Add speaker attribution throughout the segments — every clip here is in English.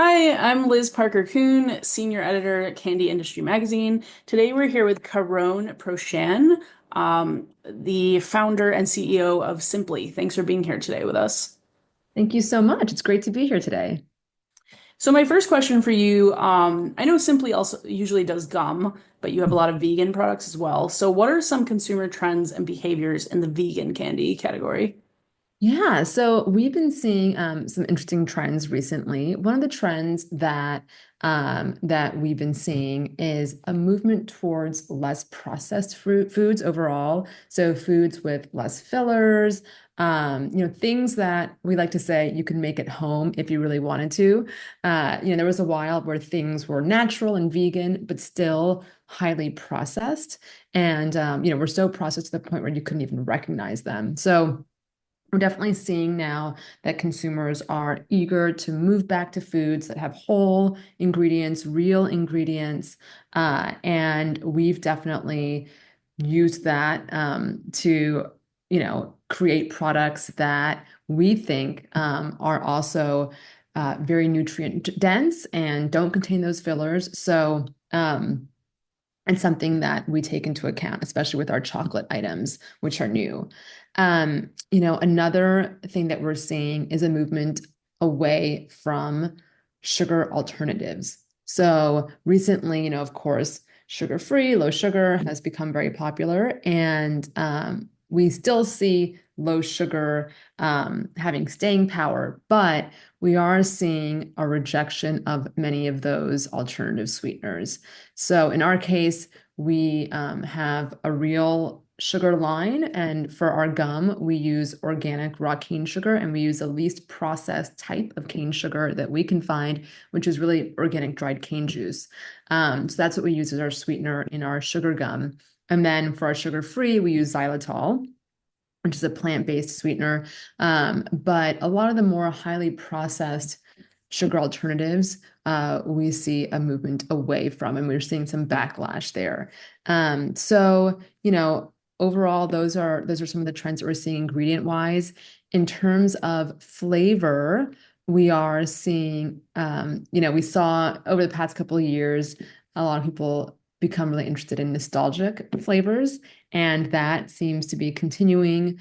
Speaker 1: Hi, I'm Liz Parker-Kuhn, Senior Editor at Candy Industry Magazine. Today we're here with Caron Proschan, the founder and CEO of Simply. Thanks for being here today with us.
Speaker 2: Thank you so much. It's great to be here today.
Speaker 1: So my first question for you, I know Simply also usually does gum, but you have a lot of vegan products as well. So what are some consumer trends and behaviors in the vegan candy category?
Speaker 2: Yeah, so we've been seeing some interesting trends recently. One of the trends that we've been seeing is a movement towards less processed foods overall. So foods with less fillers, things that we like to say you can make at home if you really wanted to. There was a while where things were natural and vegan, but still highly processed, and we're so processed to the point where you couldn't even recognize them. So we're definitely seeing now that consumers are eager to move back to foods that have whole ingredients, real ingredients, and we've definitely used that to create products that we think are also very nutrient dense and don't contain those fillers. So, it's something that we take into account, especially with our chocolate items, which are new. Another thing that we're seeing is a movement away from sugar alternatives. So recently, of course, sugar-free, low sugar has become very popular, and we still see low sugar having staying power, but we are seeing a rejection of many of those alternative sweeteners. So in our case, we have a real sugar line, and for our gum, we use organic raw cane sugar, and we use the least processed type of cane sugar that we can find, which is really organic dried cane juice. So that's what we use as our sweetener in our sugar gum. And then for our sugar-free, we use xylitol, which is a plant-based sweetener. But a lot of the more highly processed sugar alternatives, we see a movement away from, and we're seeing some backlash there. So, overall, those are some of the trends that we're seeing ingredient wise. In terms of flavor, we are seeing, we saw over the past couple of years, a lot of people become really interested in nostalgic flavors, and that seems to be continuing.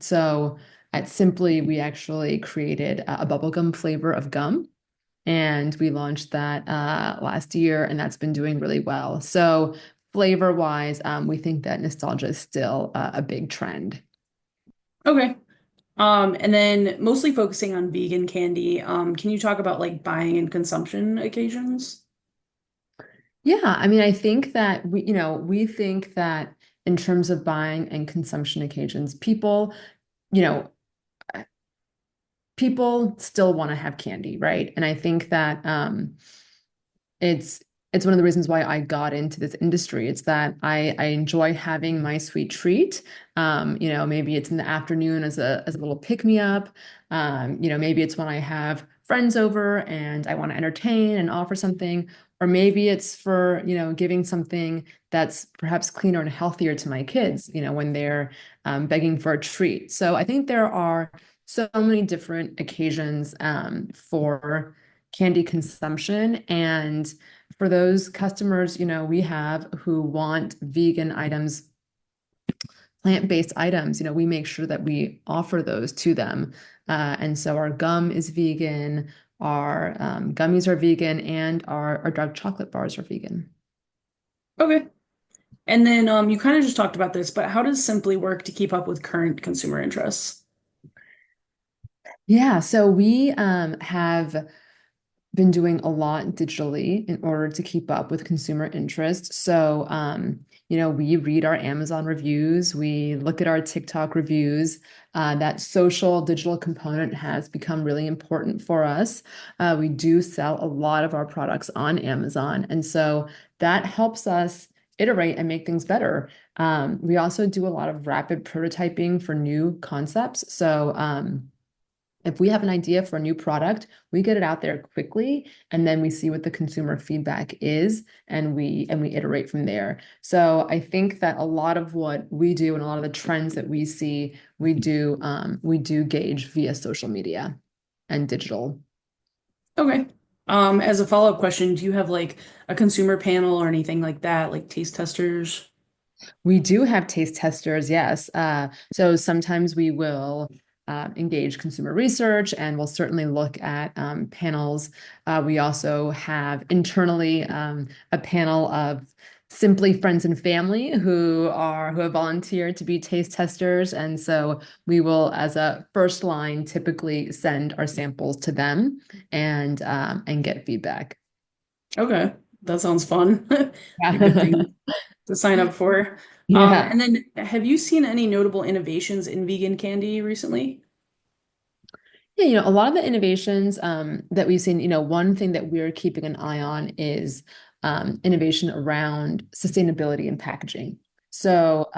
Speaker 2: So at Simply, we actually created a bubblegum flavor of gum, and we launched that last year, and that's been doing really well. So flavor-wise, we think that nostalgia is still a big trend.
Speaker 1: Okay. And then mostly focusing on vegan candy, can you talk about like buying and consumption occasions?
Speaker 2: Yeah, I mean, I think that we think that in terms of buying and consumption occasions, you know, people still want to have candy, right? And I think that it's it's one of the reasons why I got into this industry. It's that I enjoy having my sweet treat. Maybe it's in the afternoon as a little pick me up. Maybe it's when I have friends over and I want to entertain and offer something, or maybe it's for giving something that's perhaps cleaner and healthier to my kids. When they're begging for a treat. So I think there are so many different occasions for candy consumption. And for those customers, we have who want vegan items, plant-based items, we make sure that we offer those to them. And so our gum is vegan, our gummies are vegan, and our dark chocolate bars are vegan.
Speaker 1: Okay. And then you kind of just talked about this, but how does Simply work to keep up with current consumer interests?
Speaker 2: Yeah, so we have been doing a lot digitally in order to keep up with consumer interest. So, we read our Amazon reviews, we look at our TikTok reviews. That social digital component has become really important for us. We do sell a lot of our products on Amazon, and so that helps us iterate and make things better. We also do a lot of rapid prototyping for new concepts. So, if we have an idea for a new product, we get it out there quickly, and then we see what the consumer feedback is, and we iterate from there. So I think that a lot of what we do and a lot of the trends that we see, we do gauge via social media and digital.
Speaker 1: Okay. As a follow-up question, do you have like a consumer panel or anything like that, like taste testers?
Speaker 2: We do have taste testers, yes. So sometimes we will engage consumer research and we'll certainly look at panels. We also have internally a panel of simply friends and family who have volunteered to be taste testers. And so we will, as a first line, typically send our samples to them and get feedback.
Speaker 1: Okay, that sounds fun. A good
Speaker 2: Yeah.
Speaker 1: thing to sign up for.
Speaker 2: Yeah.
Speaker 1: And then have you seen any notable innovations in vegan candy recently?
Speaker 2: Yeah, a lot of the innovations that we've seen, one thing that we're keeping an eye on is innovation around sustainability and packaging. So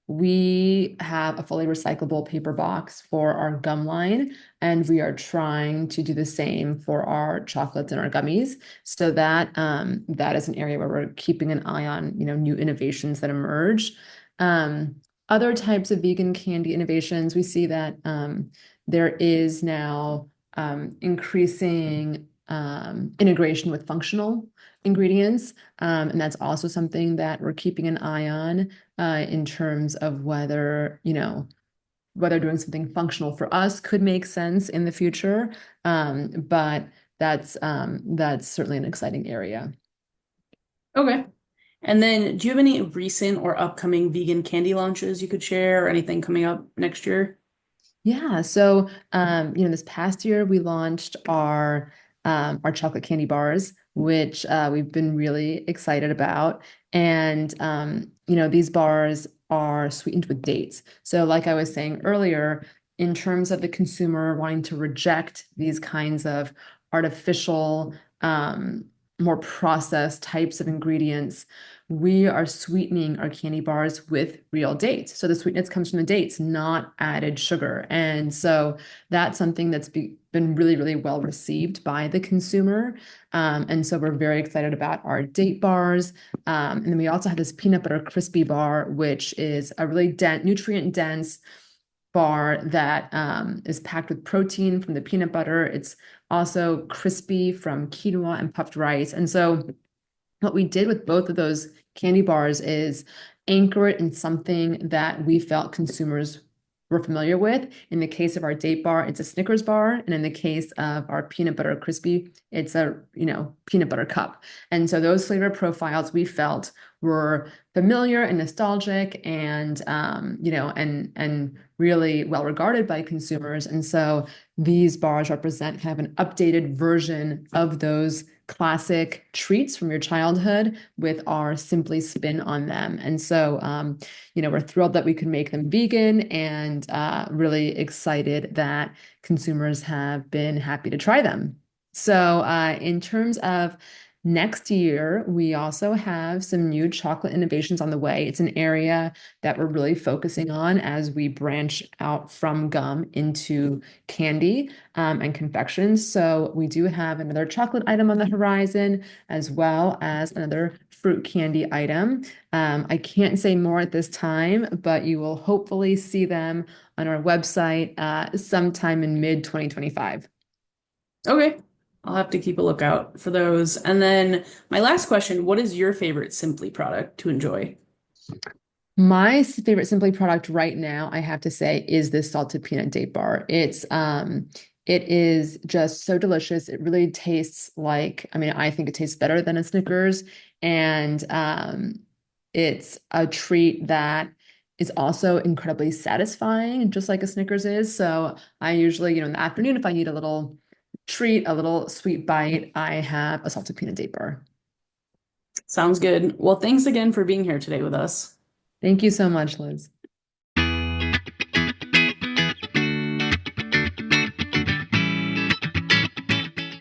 Speaker 2: we have a fully recyclable paper box for our gum line, and we are trying to do the same for our chocolates and our gummies. So that is an area where we're keeping an eye on, new innovations that emerge. Um, Other types of vegan candy innovations, we see that. There is now increasing integration with functional ingredients. And that's also something that we're keeping an eye on in terms of whether doing something functional for us could make sense in the future. But that's certainly an exciting area.
Speaker 1: Okay. And then do you have any recent or upcoming vegan candy launches you could share or anything coming up next year?
Speaker 2: Yeah, so this past year we launched our chocolate candy bars, which we've been really excited about. And these bars are sweetened with dates. So, like I was saying earlier, in terms of the consumer wanting to reject these kinds of artificial, more processed types of ingredients, we are sweetening our candy bars with real dates. So the sweetness comes from the dates, not added sugar. And so that's something that's been really, really well received by the consumer. And so we're very excited about our date bars. And then we also have this peanut butter crispy bar, which is a really nutrient dense bar that is packed with protein from the peanut butter. It's also crispy from quinoa and puffed rice. And so what we did with both of those candy bars is anchor it in something that we felt consumers were familiar with. In the case of our date bar, it's a Snickers bar, and in the case of our peanut butter crispy, it's a peanut butter cup. And so those flavor profiles we felt were familiar and nostalgic, and and really well regarded by consumers. And so these bars represent kind of an updated version of those classic treats from your childhood with our Simply spin on them. And so, we're thrilled that we could make them vegan and really excited that consumers have been happy to try them. So, in terms of next year, we also have some new chocolate innovations on the way. It's an area that we're really focusing on as we branch out from gum into candy and confections. So we do have another chocolate item on the horizon, as well as another fruit candy item. I can't say more at this time, but you will hopefully see them on our website sometime in mid 2025.
Speaker 1: Okay. I'll have to keep a lookout for those. And then my last question, what is your favorite Simply product to enjoy?
Speaker 2: My favorite Simply product right now, I have to say, is this salted peanut date bar. It is just so delicious. It really tastes like, I mean, I think it tastes better than a Snickers. And it's a treat that is also incredibly satisfying, just like a Snickers is. So I usually, in the afternoon, if I need a little treat, a little sweet bite, I have a salted peanut date bar.
Speaker 1: Sounds good. Well, thanks again for being here today with us.
Speaker 2: Thank you so much, Liz.